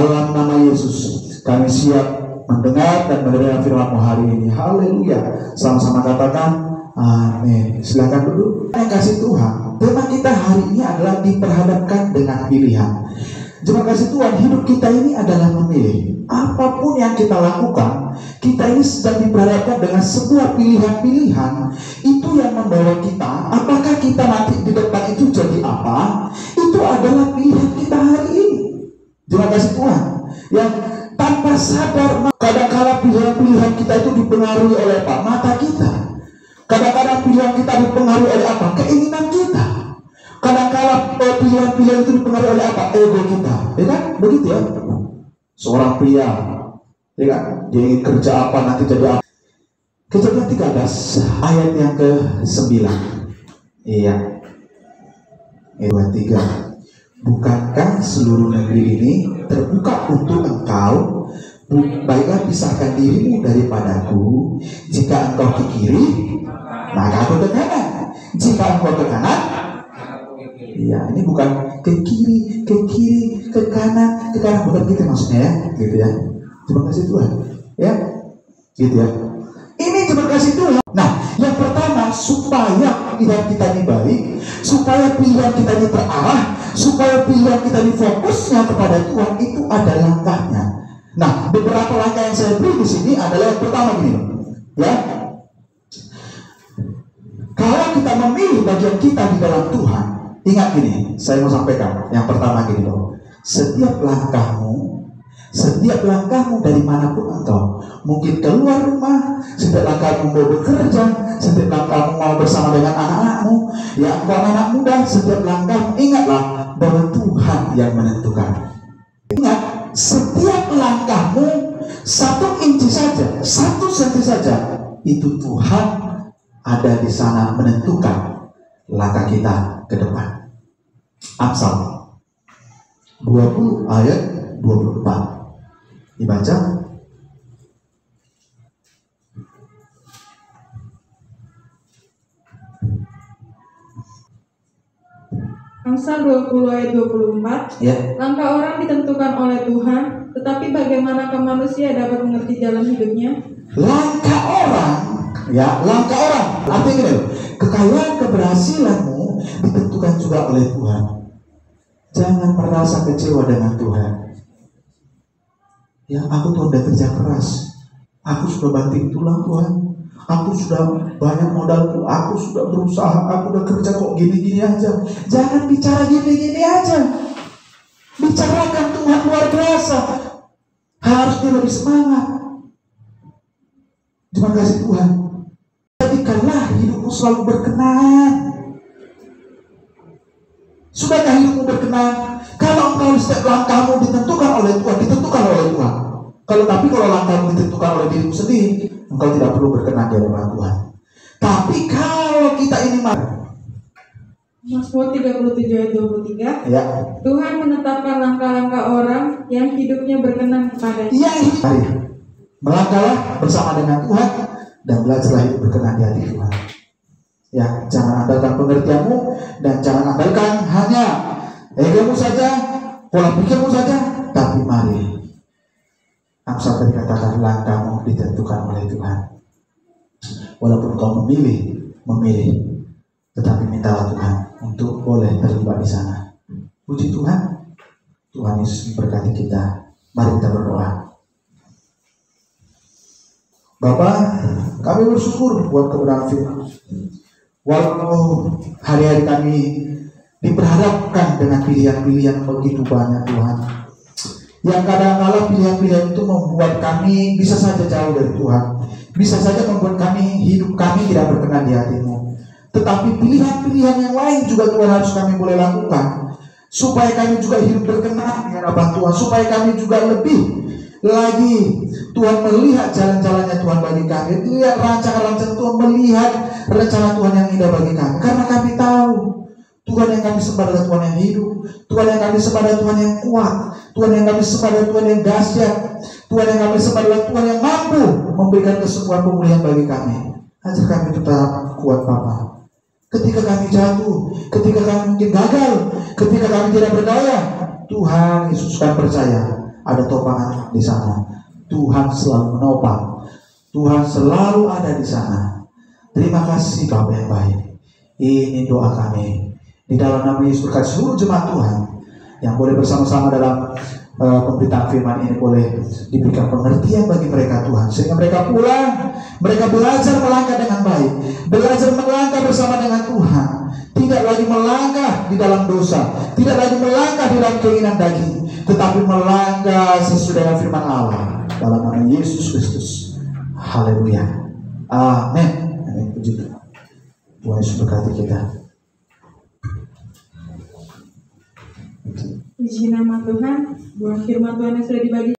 Dalam nama Yesus, kami siap mendengar dan menerima firman-Mu hari ini. Haleluya. Sama-sama katakan amin. Silakan duduk. Terima kasih Tuhan. Tema kita hari ini adalah diperhadapkan dengan pilihan. Terima kasih Tuhan, hidup kita ini adalah memilih. Apapun yang kita lakukan, kita ini sedang diperhadapkan dengan sebuah pilihan-pilihan. Itu yang membawa kita, apakah kita nanti di depan itu jadi apa, itu adalah pilihan kita hari ini. Terima kasih Tuhan. Yang tanpa sadar, kadang-kadang pilihan-pilihan kita itu dipengaruhi oleh apa? Mata kita. Kadang-kadang pilihan kita dipengaruhi oleh apa? Keinginan kita. Kadang-kadang pilihan-pilihan itu dipengaruhi oleh apa? Ego kita. Ya kan? Begitu ya. Seorang pria, ya kan? Dia ingin kerja apa, nanti jadi apa. Kejadian 13 ayat yang ke-9. Iya. 23. Bukankah seluruh negeri ini terbuka untuk engkau? Baiklah pisahkan dirimu daripadaku. Jika engkau ke kiri, maka aku ke kanan. Jika engkau ke kanan, iya, ini bukan ke kiri, ke kanan, bukan gitu maksudnya ya, gitu ya. Terima kasih Tuhan, ya, gitu ya. Ini terima kasih Tuhan. Nah, yang pertama supaya pilihan kita ini baik, supaya pilihan kita ini terarah, supaya pilihan kita ini fokusnya kepada Tuhan, itu ada langkahnya. Nah, beberapa langkah yang saya beri di sini adalah yang pertama gini, ya. Kalau kita memilih bagian kita di dalam Tuhan, ingat gini, saya mau sampaikan. Yang pertama gini loh, setiap langkahmu dari manapun engkau, mungkin keluar rumah, setiap langkahmu mau bekerja, setiap langkahmu mau bersama dengan anak-anakmu, ya engkau anak muda, setiap langkah ingatlah bahwa Tuhan yang menentukan. Ingat, setiap langkahmu 1 inci saja, 1 senti saja, itu Tuhan ada di sana menentukan langkah kita ke depan. Amsal 20 ayat 24 dibaca. Amsal 20 ayat 24. Ya. Langkah orang ditentukan oleh Tuhan, tetapi bagaimanakah manusia dapat mengerti jalan hidupnya? Langkah orang, ya, langkah orang. Artinya gini, kekayaan keberhasilanmu ditentukan juga oleh Tuhan. Jangan merasa kecewa dengan Tuhan. Ya, aku tuh udah kerja keras, aku sudah banting tulang Tuhan, aku sudah banyak modalku, aku sudah berusaha, aku udah kerja kok gini-gini aja. Jangan bicara gini-gini aja. Bicarakan Tuhan luar biasa. Harusnya lebih semangat. Terima kasih Tuhan. Jadikanlah hidupmu selalu berkenan. Sudahkah hidupmu berkenan? Kalau engkau setiap langkahmu ditentukan oleh Tuhan, ditentukan oleh Tuhan. Kalau langkahmu ditentukan oleh dirimu sendiri, engkau tidak perlu berkenan di hadapan Tuhan. Tapi kalau kita ini Mazmur 37 ayat 23. ya, Tuhan menetapkan langkah-langkah orang yang hidupnya berkenan kepada-Nya. ya, mari melangkahlah bersama dengan Tuhan dan belajarlah hidup berkenan di hati Tuhan. Ya, jangan andalkan pengertianmu dan jangan andalkan hanya egomu saja, pola pikirmu saja, tapi mari Amsal tadi katakan langkahmu ditentukan oleh Tuhan. Walaupun kau memilih, tetapi mintalah Tuhan untuk boleh terlibat di sana. Puji Tuhan, Tuhan Yesus memberkati kita. Mari kita berdoa. Bapa, kami bersyukur buat kebenaran firman. Walaupun hari-hari kami diperhadapkan dengan pilihan-pilihan begitu banyak Tuhan, yang kadang-kadang pilihan-pilihan itu membuat kami bisa saja jauh dari Tuhan, bisa saja membuat hidup kami tidak berkenan di hati-Mu. Tetapi pilihan-pilihan yang lain juga Tuhan harus kami boleh lakukan, supaya kami juga hidup berkenan di hadapan Tuhan, supaya kami juga lebih lagi Tuhan melihat jalan-jalannya Tuhan bagi kami, lihat rancangan-rancangan Tuhan, melihat rencana Tuhan yang indah bagi kami. Karena kami tahu Tuhan yang kami sembah adalah Tuhan yang hidup, Tuhan yang kami sembah adalah Tuhan yang kuat, Tuhan yang kami sembah adalah Tuhan yang dahsyat, Tuhan yang kami sembah adalah Tuhan yang mampu memberikan kesembuhan pemulihan bagi kami. Ajar kami tetap kuat Bapa. Ketika kami jatuh, ketika kami mungkin gagal, ketika kami tidak berdaya, Tuhan Yesus kan percaya ada topangan di sana. Tuhan selalu menopang. Tuhan selalu ada di sana. Terima kasih Bapa yang baik. Ini doa kami. Di dalam nama Yesus berkat seluruh jemaat Tuhan yang boleh bersama-sama dalam pemberitaan firman ini, boleh diberikan pengertian bagi mereka Tuhan, sehingga mereka pulang, mereka belajar melangkah dengan baik, belajar melangkah bersama dengan Tuhan, tidak lagi melangkah di dalam dosa, tidak lagi melangkah di dalam keinginan daging, tetapi melangkah sesuai dengan firman Allah dalam nama Yesus Kristus. Haleluya. Amin. Amin. Puji Tuhan. Tuhan Yesus berkati kita. Puji nama Tuhan, buah firman Tuhan yang sudah dibagi